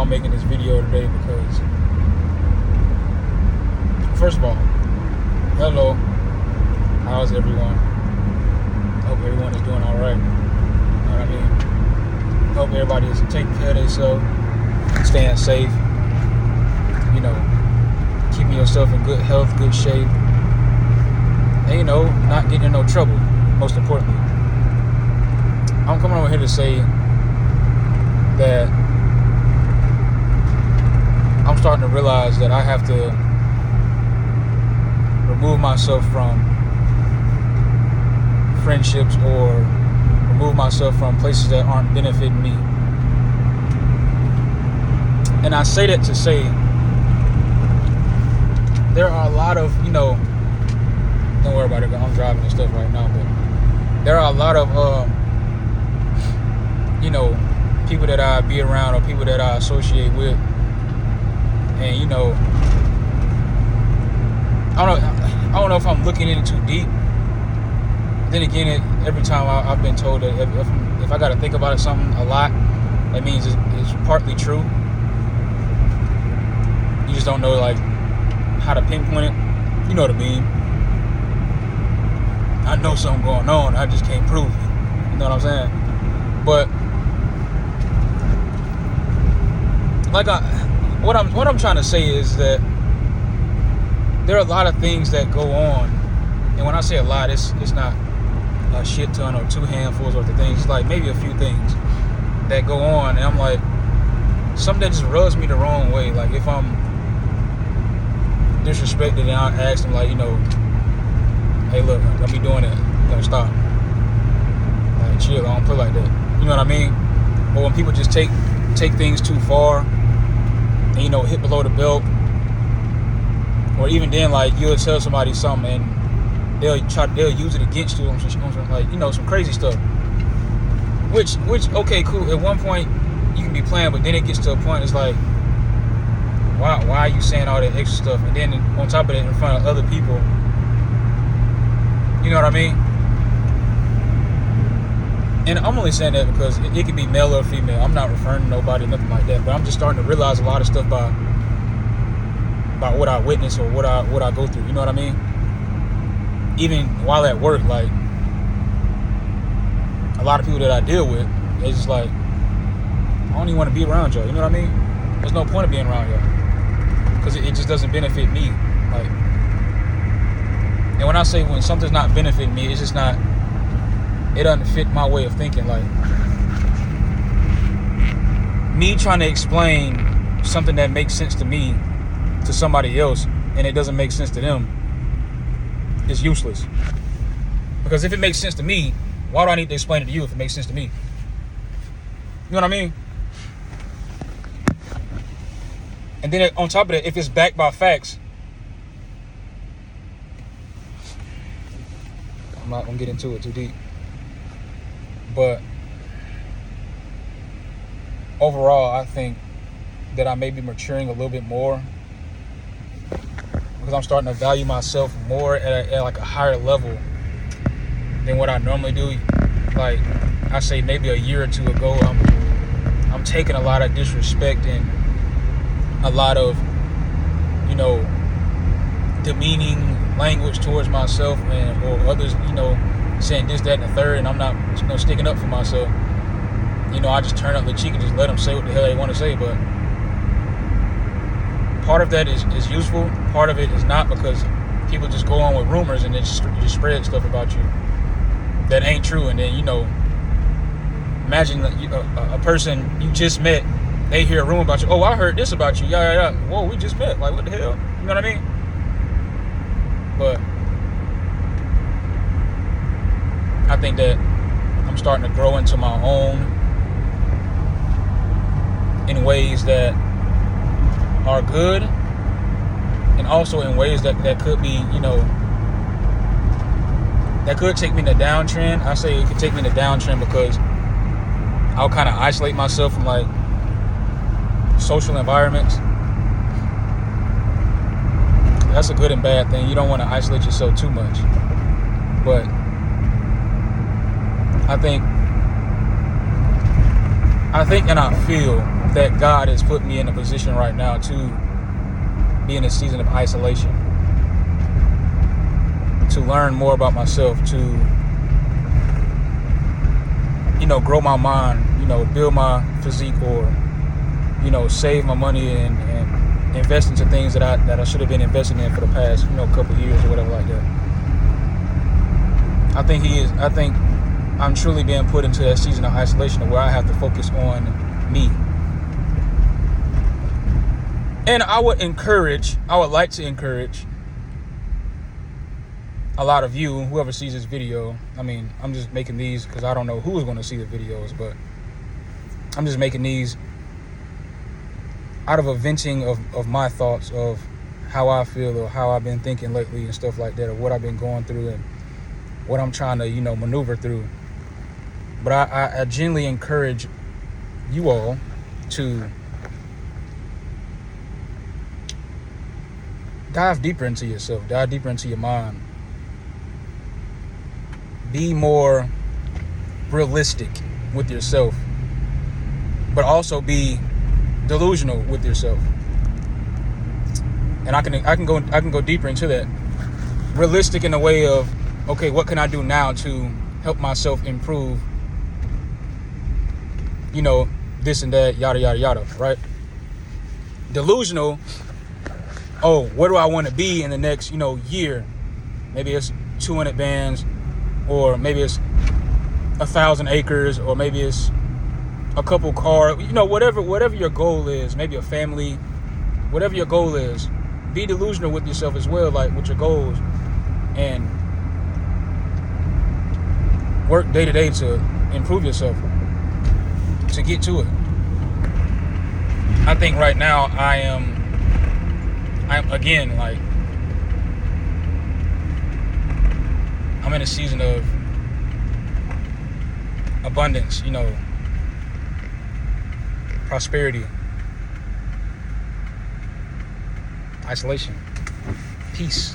I'm making this video today because, first of all, hello, how's everyone? Hope everyone is doing all right. You know what I mean? Hope everybody is taking care of themselves, staying safe, you know, keeping yourself in good health, good shape, and, you know, not getting in no trouble, most importantly. I'm coming over here to say that I'm starting to realize that I have to remove myself from friendships or remove myself from places that aren't benefiting me. And I say that to say there are a lot of, you know, don't worry about it, I'm driving and stuff right now, but there are a lot of you know, people that I be around or people that I associate with, and, you know, I don't know if I'm looking in it too deep. Then again, every time I've been told that if I got to think about it something a lot, that means it's partly true. You just don't know, like, how to pinpoint it. You know what I mean? I know something going on, I just can't prove it. You know what I'm saying? But what I'm trying to say is that there are a lot of things that go on, and when I say a lot, it's not a shit ton or two handfuls worth of things. It's like maybe a few things that go on, and I'm like, something that just rubs me the wrong way. Like, if I'm disrespected and I ask them, like, you know, hey, look, man, don't be doing that. You gotta stop. Like, chill, I don't play like that. You know what I mean? Or when people just take things too far and, you know, hit below the belt. Or even then, like, you'll tell somebody something and they'll use it against you on some, like, you know, some crazy stuff. Which, okay, cool. At one point, you can be playing, but then it gets to a point, it's like, why are you saying all that extra stuff? And then on top of that, in front of other people, you know what I mean? And I'm only saying that because it could be male or female. I'm not referring to nobody, nothing like that. But I'm just starting to realize a lot of stuff about what I witness or what I go through. You know what I mean? Even while at work, like, a lot of people that I deal with, it's just like, I don't even want to be around y'all. You know what I mean? There's no point of being around y'all because it just doesn't benefit me. Like, and when I say when something's not benefiting me, it's just not. It doesn't fit my way of thinking. Like, me trying to explain something that makes sense to me to somebody else and it doesn't make sense to them is useless. Because if it makes sense to me, why do I need to explain it to you if it makes sense to me? You know what I mean? And then on top of that, if it's backed by facts, I'm not gonna get into it too deep. But overall, I think that I may be maturing a little bit more because I'm starting to value myself more at like a higher level than what I normally do. Like, I say maybe a year or two ago, I'm taking a lot of disrespect and a lot of, you know, demeaning language towards myself and or others, you know, saying this, that, and the third, and I'm not, you know, sticking up for myself. You know, I just turn up the cheek and just let them say what the hell they want to say. But part of that is useful. Part of it is not, because people just go on with rumors and then just spread stuff about you that ain't true. And then, you know, imagine a person you just met, they hear a rumor about you. Oh, I heard this about you. Yeah. Whoa, we just met. Like, what the hell? You know what I mean? But I think that I'm starting to grow into my own in ways that are good, and also in ways that could be, you know, that could take me in the downtrend. I say it could take me in the downtrend because I'll kind of isolate myself from, like, social environments. That's a good and bad thing. You don't want to isolate yourself too much. But I think and I feel that God has put me in a position right now to be in a season of isolation, to learn more about myself, to, grow my mind, build my physique, or, save my money and invest into things that I should have been investing in for the past, couple of years or whatever like that. I think I'm truly being put into that season of isolation where I have to focus on me. And I would like to encourage a lot of you, whoever sees this video. I mean, I'm just making these because I don't know who is going to see the videos, but I'm just making these out of a venting of my thoughts of how I feel or how I've been thinking lately and stuff like that, or what I've been going through and what I'm trying to, maneuver through. But I genuinely encourage you all to dive deeper into yourself, dive deeper into your mind. Be more realistic with yourself, but also be delusional with yourself. And I can go deeper into that. Realistic in the way of, okay, what can I do now to help myself improve? This and that, yada yada yada, right? Delusional. Oh, where do I want to be in the next, year? Maybe it's 200 bands, or maybe it's 1,000 acres, or maybe it's a couple cars, whatever your goal is, maybe a family, whatever your goal is, be delusional with yourself as well, like with your goals, and work day to day to improve yourself, to get to it. I think right now I'm again, like, I'm in a season of abundance, prosperity, isolation, peace.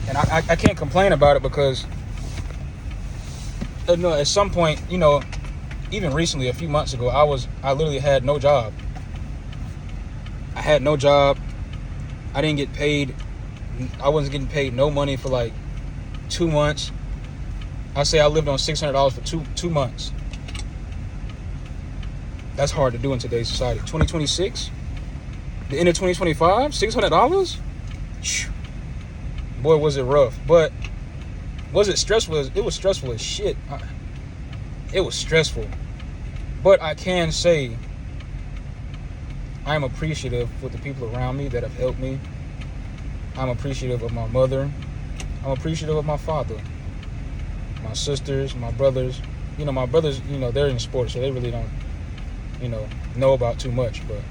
And I can't complain about it because, at some point, even recently, a few months ago, I literally had no job. I had no job. I didn't get paid. I wasn't getting paid no money for like 2 months. I say I lived on $600 for two months. That's hard to do in today's society. 2026, the end of 2025, $600. Boy, was it rough. But was it stressful? It was stressful as shit. It was stressful. But I can say I'm appreciative with the people around me that have helped me. I'm appreciative of my mother. I'm appreciative of my father, my sisters, my brothers. My brothers, they're in sports, so they really don't, know about too much. But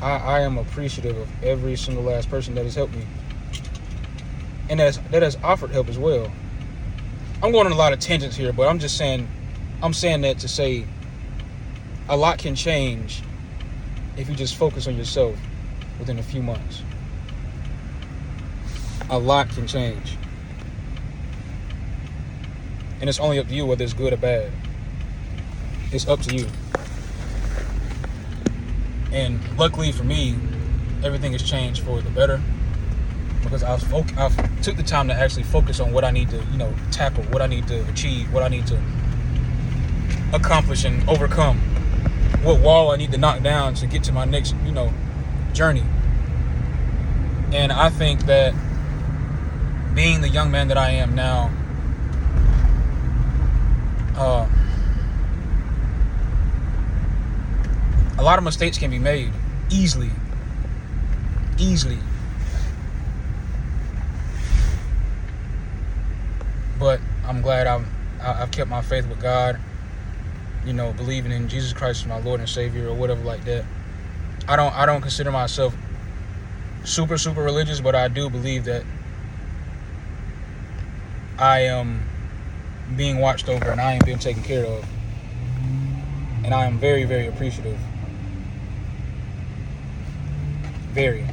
I am appreciative of every single last person that has helped me, and that has offered help as well. I'm going on a lot of tangents here, but I'm saying that to say a lot can change if you just focus on yourself within a few months. A lot can change. And it's only up to you whether it's good or bad. It's up to you. And luckily for me, everything has changed for the better, because I've took the time to actually focus on what I need to, tackle, what I need to achieve, what I need to accomplish and overcome, what wall I need to knock down to get to my next, journey. And I think that being the young man that I am now, a lot of mistakes can be made easily. But I'm glad I've kept my faith with God, believing in Jesus Christ as my Lord and Savior, or whatever like that. I don't consider myself super religious, but I do believe that I am being watched over and I am being taken care of. And I am very, very appreciative. Very.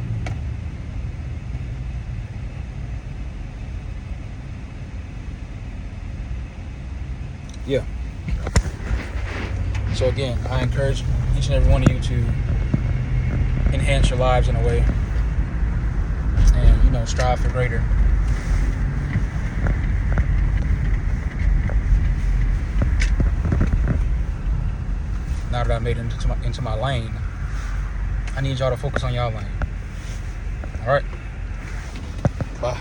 Yeah. So again, I encourage each and every one of you to enhance your lives in a way, and strive for greater. Now that I made it into my lane, I need y'all to focus on y'all lane. All right, bye.